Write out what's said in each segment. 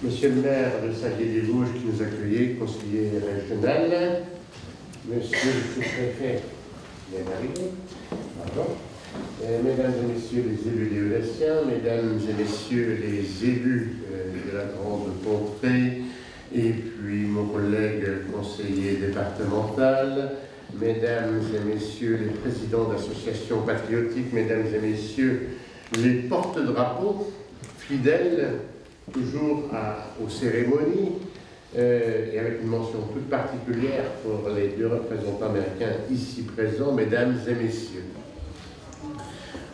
Monsieur le maire de Saint-Dié-des-Vosges qui nous accueillait, conseiller régional, monsieur le sous-préfet mesdames et messieurs les élus léonessiens, mesdames et messieurs les élus de la grande contrée, et puis mon collègue conseiller départemental, mesdames et messieurs les présidents d'associations patriotiques, mesdames et messieurs les porte-drapeaux fidèles toujours aux cérémonies, et avec une mention toute particulière pour les deux représentants américains ici présents, mesdames et messieurs.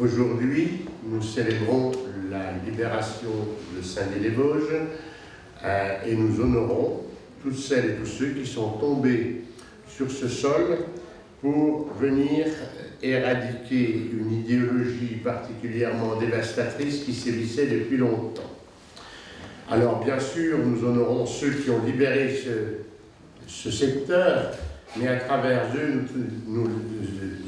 Aujourd'hui, nous célébrons la libération de Saint-Dié-des-Vosges et nous honorons toutes celles et tous ceux qui sont tombés sur ce sol pour venir éradiquer une idéologie particulièrement dévastatrice qui sévissait depuis longtemps. Alors bien sûr, nous honorons ceux qui ont libéré ce secteur, mais à travers eux, nous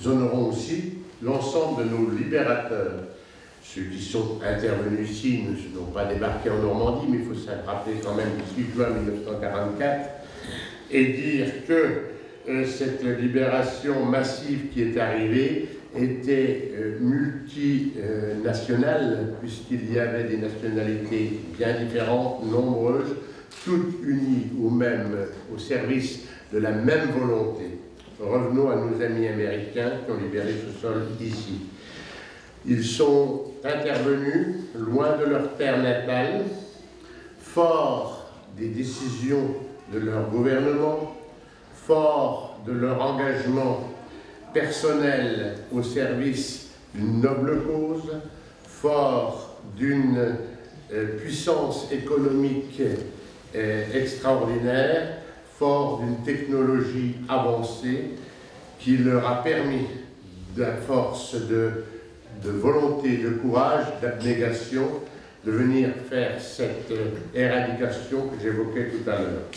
honorons aussi l'ensemble de nos libérateurs. Ceux qui sont intervenus ici n'ont pas débarqué en Normandie, mais il faut se rappeler quand même du 6 juin 1944 et dire que cette libération massive qui est arrivée était multinationale, puisqu'il y avait des nationalités bien différentes, nombreuses, toutes unies au service de la même volonté. Revenons à nos amis américains qui ont libéré ce sol ici. Ils sont intervenus loin de leur terre natale, forts des décisions de leur gouvernement, forts de leur engagement personnel au service d'une noble cause, fort d'une puissance économique extraordinaire, fort d'une technologie avancée qui leur a permis, à force de volonté, de courage, d'abnégation, de venir faire cette éradication que j'évoquais tout à l'heure.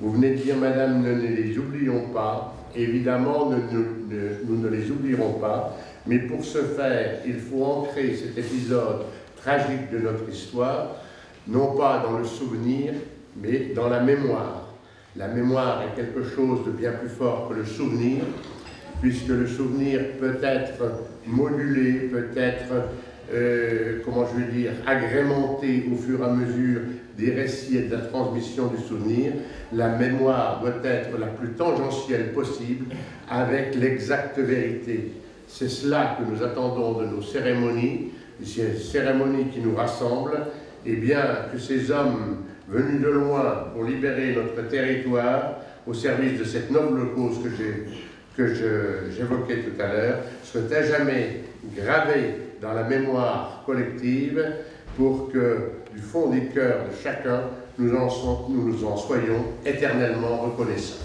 Vous venez de dire, madame, ne les oublions pas. Évidemment, nous ne les oublierons pas, mais pour ce faire, il faut ancrer cet épisode tragique de notre histoire, non pas dans le souvenir, mais dans la mémoire. La mémoire est quelque chose de bien plus fort que le souvenir, puisque le souvenir peut être modulé, peut être, agrémenté au fur et à mesure des récits et de la transmission du souvenir. La mémoire doit être la plus tangentielle possible avec l'exacte vérité. C'est cela que nous attendons de nos cérémonies, ces cérémonies qui nous rassemblent, et bien que ces hommes venus de loin pour libérer notre territoire au service de cette noble cause que j'évoquais tout à l'heure, soient à jamais gravés dans la mémoire collective pour que, du fond des cœurs de chacun, nous en soyons éternellement reconnaissants.